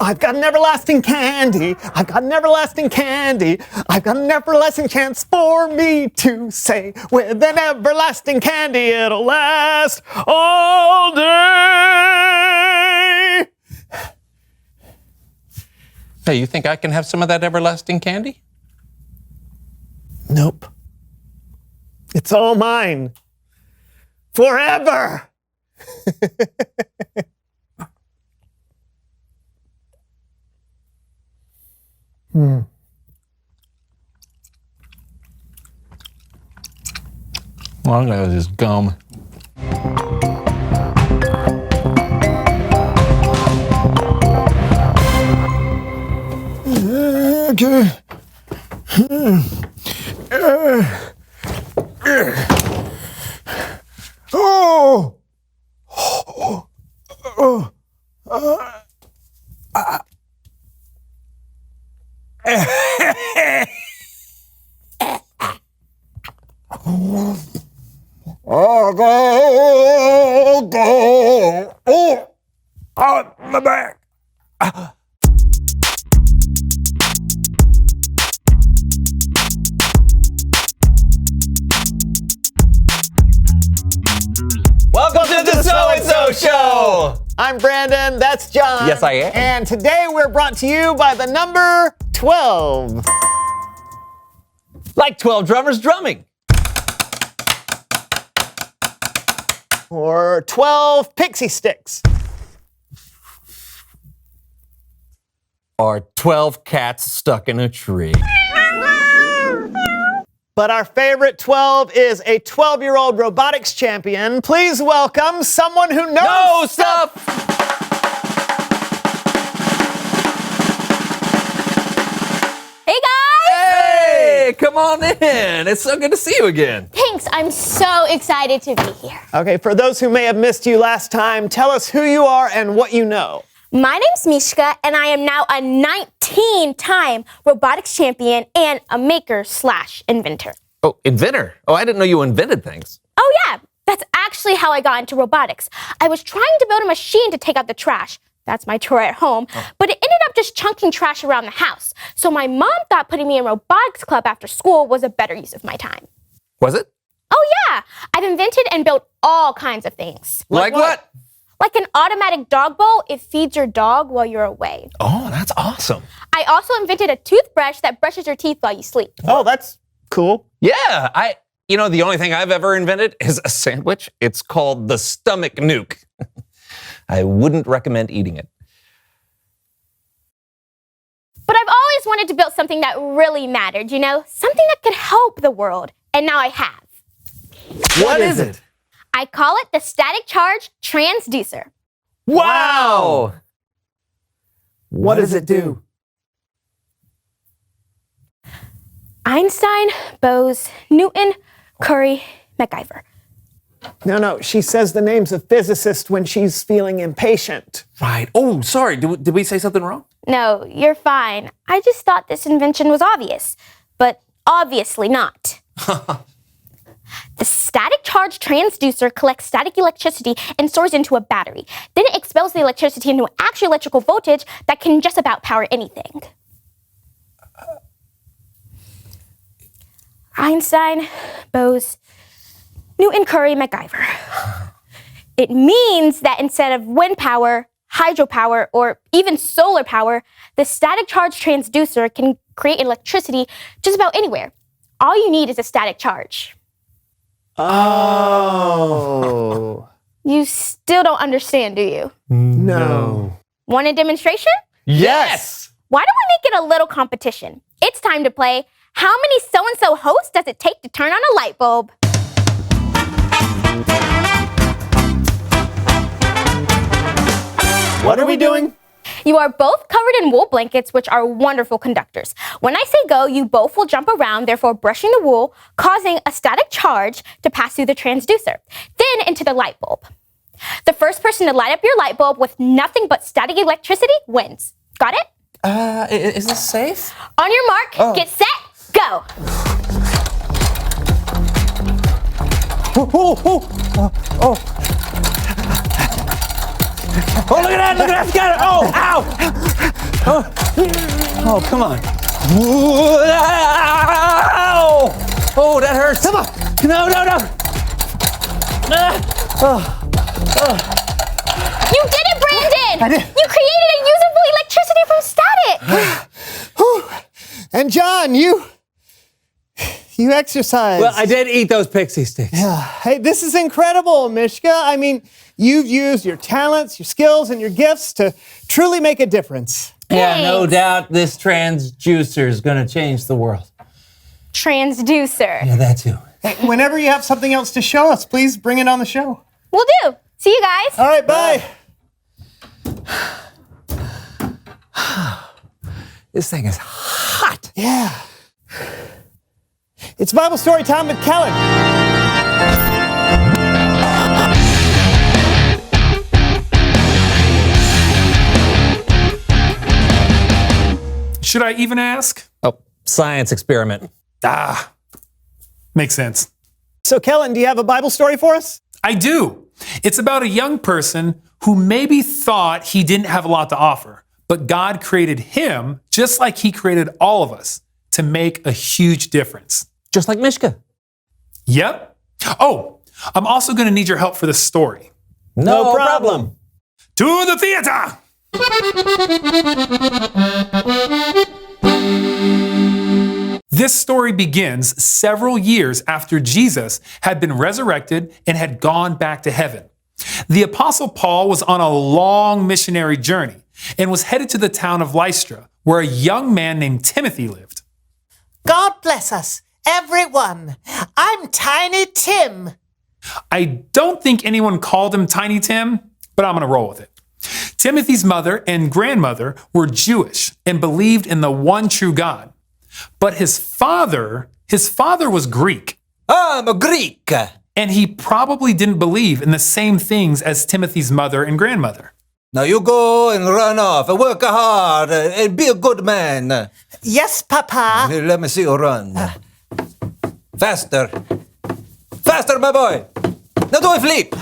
I've got an everlasting candy. I've got an everlasting candy. I've got an everlasting chance for me to say, with an everlasting candy, it'll last all day. Hey, you think I can have some of that everlasting candy? Nope. It's all mine. Forever. Well, I'm gonna just gum. Okay. Oh! My back. Welcome to the So-and-So Show! I'm Brandon, that's John. Yes, I am. And today we're brought to you by the number 12. Like 12 drummers drumming. Or 12 pixie sticks. Or 12 cats stuck in a tree. But our favorite 12 is a 12-year-old robotics champion. Please welcome someone who knows No stuff! Hey guys! Hey, come on in. It's so good to see you again. Thanks, I'm so excited to be here. Okay, for those who may have missed you last time, tell us who you are and what you know. My name's Mishka, and I am now a 19-time robotics champion and a maker/inventor. Oh, inventor. Oh, I didn't know you invented things. Oh yeah, that's actually how I got into robotics. I was trying to build a machine to take out the trash. That's my chore at home. But it ended up just chunking trash around the house. So my mom thought putting me in robotics club after school was a better use of my time. Was it? Oh yeah, I've invented and built all kinds of things. Like what? Like an automatic dog bowl, it feeds your dog while you're away. Oh, that's awesome. I also invented a toothbrush that brushes your teeth while you sleep. Oh, that's cool. Yeah, the only thing I've ever invented is a sandwich. It's called the stomach nuke. I wouldn't recommend eating it. But I've always wanted to build something that really mattered, something that could help the world. And now I have. What is it? I call it the static charge transducer. Wow! What does it do? Einstein, Bose, Newton, Curie, MacGyver. No, she says the names of physicists when she's feeling impatient. Right. Oh, sorry. Did we say something wrong? No, you're fine. I just thought this invention was obvious, but obviously not. The static charge transducer collects static electricity and stores into a battery. Then it expels the electricity into an actual electrical voltage that can just about power anything. Einstein, Bose, Newton, Curie, MacGyver. It means that instead of wind power, hydropower, or even solar power, the static charge transducer can create electricity just about anywhere. All you need is a static charge. Oh. You still don't understand, do you? No. Want a demonstration? Yes! Why don't we make it a little competition? It's time to play How Many So-and-So Hosts Does It Take to Turn on a Light Bulb? What are we doing? You are both covered in wool blankets, which are wonderful conductors. When I say go, you both will jump around, therefore brushing the wool, causing a static charge to pass through the transducer, then into the light bulb. The first person to light up your light bulb with nothing but static electricity wins. Got it? Is this safe? On your mark, get set, go. Oh, look at that! Look at that! Got it! Oh, ow! Oh, come on. Ow! Oh, that hurts. Come on. No. You did it, Brandon! I did. You created a usable electricity from static! Whew. And John, you exercise. Well, I did eat those pixie sticks. Hey, this is incredible, Mishka. I mean, you've used your talents, your skills, and your gifts to truly make a difference. Yeah, no Thanks. doubt this transjuicer is going to change the world. Transducer. Yeah, that too. Hey, whenever you have something else to show us, please bring it on the show. Will do. See you guys. All right, bye. This thing is hot. Yeah. It's Bible story time with Kellen. Should I even ask? Oh, science experiment. Makes sense. So, Kellen, do you have a Bible story for us? I do. It's about a young person who maybe thought he didn't have a lot to offer, but God created him just like he created all of us to make a huge difference. Just like Mishka. Yep. Oh, I'm also going to need your help for this story. No problem. To the theater! This story begins several years after Jesus had been resurrected and had gone back to heaven. The Apostle Paul was on a long missionary journey and was headed to the town of Lystra, where a young man named Timothy lived. God bless us, everyone. I'm Tiny Tim. I don't think anyone called him Tiny Tim, but I'm going to roll with it. Timothy's mother and grandmother were Jewish and believed in the one true God. But his father was Greek, I'm a Greek. and he probably didn't believe in the same things as Timothy's mother and grandmother. Now you go and run off, work hard, and be a good man. Yes, Papa. Let me see you run. Faster. Faster, my boy. Now do a flip.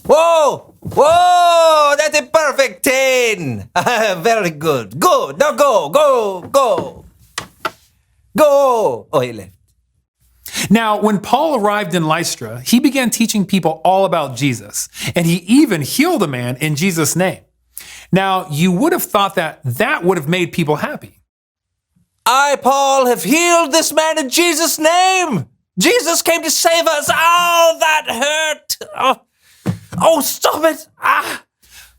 Whoa! Whoa! That's a perfect 10. Very good. Good. Now go. Go. Oh, he left. Now, when Paul arrived in Lystra, he began teaching people all about Jesus, and he even healed a man in Jesus' name. Now, you would have thought that would have made people happy. I, Paul, have healed this man in Jesus' name. Jesus came to save us. Oh, that hurt. Oh, stop it.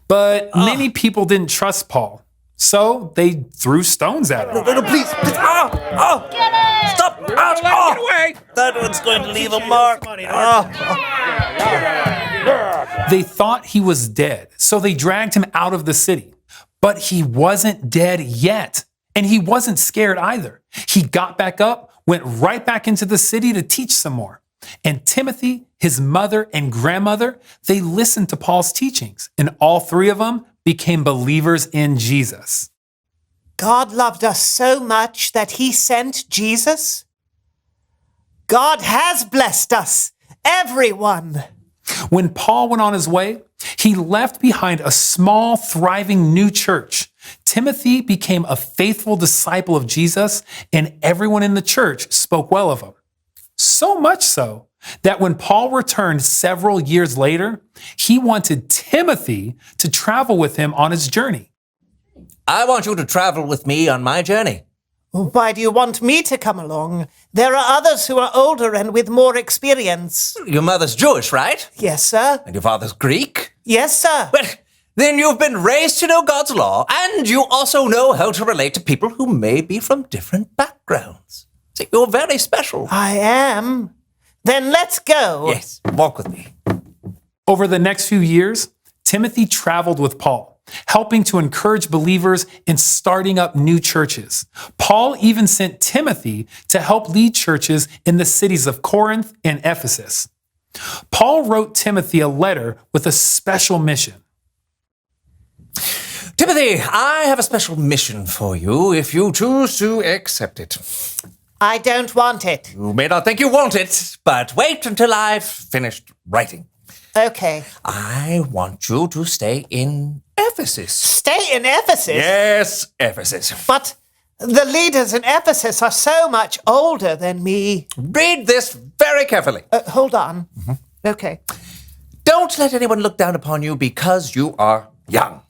But many people didn't trust Paul, so they threw stones at him. No, please. Stop. Get away. That one's going to leave a mark. They thought he was dead, so they dragged him out of the city. But he wasn't dead yet, and he wasn't scared either. He got back up, went right back into the city to teach some more. And Timothy, his mother, and grandmother, they listened to Paul's teachings, and all three of them became believers in Jesus. God loved us so much that he sent Jesus. God has blessed us, everyone. When Paul went on his way, he left behind a small, thriving new church. Timothy became a faithful disciple of Jesus, and everyone in the church spoke well of him. So much so that when Paul returned several years later, he wanted Timothy to travel with him on his journey. I want you to travel with me on my journey. Why do you want me to come along? There are others who are older and with more experience. Your mother's Jewish, right? Yes, sir. And your father's Greek? Yes, sir. Well, then you've been raised to know God's law, and you also know how to relate to people who may be from different backgrounds. So you're very special. I am. Then let's go. Yes, walk with me. Over the next few years, Timothy traveled with Paul, helping to encourage believers in starting up new churches. Paul even sent Timothy to help lead churches in the cities of Corinth and Ephesus. Paul wrote Timothy a letter with a special mission. Timothy, I have a special mission for you if you choose to accept it. I don't want it. You may not think you want it, but wait until I've finished writing. Okay. I want you to stay in Ephesus. Stay in Ephesus? Yes, Ephesus. But the leaders in Ephesus are so much older than me. Read this very carefully. Hold on. Okay. Don't let anyone look down upon you because you are young.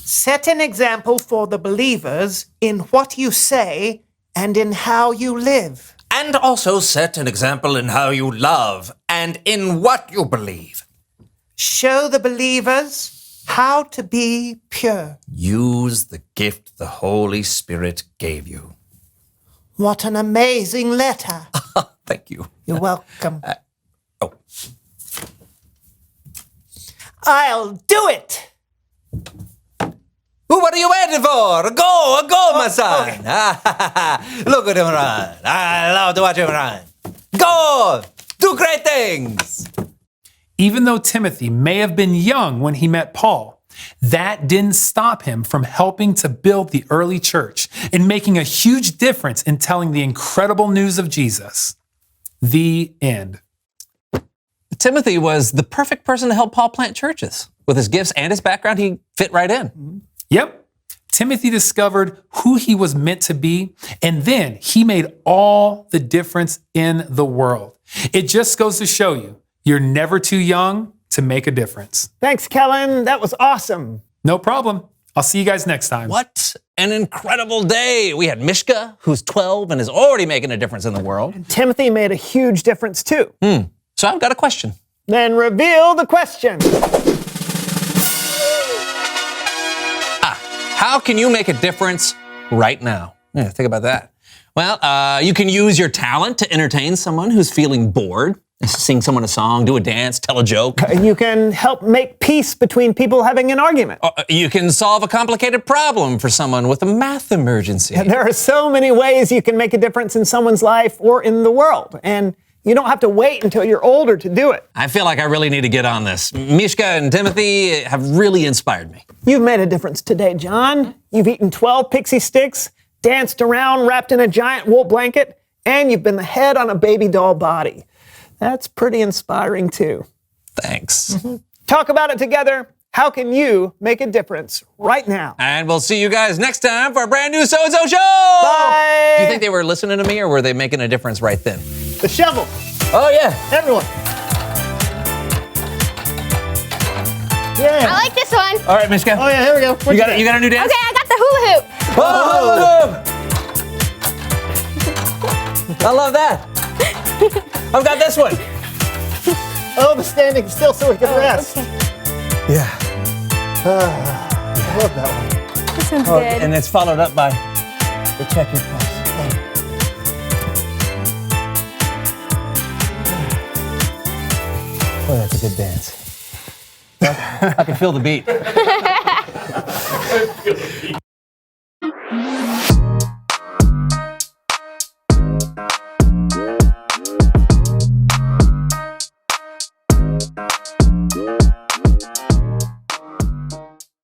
Set an example for the believers in what you say and in how you live. And also set an example in how you love and in what you believe. Show the believers how to be pure. Use the gift the Holy Spirit gave you. What an amazing letter. Thank you. You're welcome. Oh. I'll do it. Well, what are you waiting for? Go, my son. Look at him run. I love to watch him run. Go, do great things. Even though Timothy may have been young when he met Paul, that didn't stop him from helping to build the early church and making a huge difference in telling the incredible news of Jesus. The end. Timothy was the perfect person to help Paul plant churches. With his gifts and his background, he fit right in. Yep. Timothy discovered who he was meant to be, and then he made all the difference in the world. It just goes to show you, you're never too young to make a difference. Thanks, Kellen. That was awesome. No problem. I'll see you guys next time. What an incredible day. We had Mishka, who's 12 and is already making a difference in the world. Timothy made a huge difference too. So I've got a question. Then reveal the question. How can you make a difference right now? Yeah, think about that. Well, you can use your talent to entertain someone who's feeling bored. Sing someone a song, do a dance, tell a joke. You can help make peace between people having an argument. You can solve a complicated problem for someone with a math emergency. There are so many ways you can make a difference in someone's life or in the world. And you don't have to wait until you're older to do it. I feel like I really need to get on this. Mishka and Timothy have really inspired me. You've made a difference today, John. You've eaten 12 pixie sticks, danced around wrapped in a giant wool blanket, and you've been the head on a baby doll body. That's pretty inspiring too. Thanks. Talk about it together. How can you make a difference right now? And we'll see you guys next time for a brand new So-and-So Show! Bye! Do you think they were listening to me or were they making a difference right then? The shovel. Oh, yeah. Everyone. Yeah. I like this one. All right, Mishka. Oh, yeah, here we go. You got a new dance? Okay, I got the hula hoop. I love that. I've got this one. Oh, the standing still so we can rest. Okay. Yeah. I love that one. This one's good. And it's followed up by the check your pulse. Oh, that's a good dance. I can feel the beat.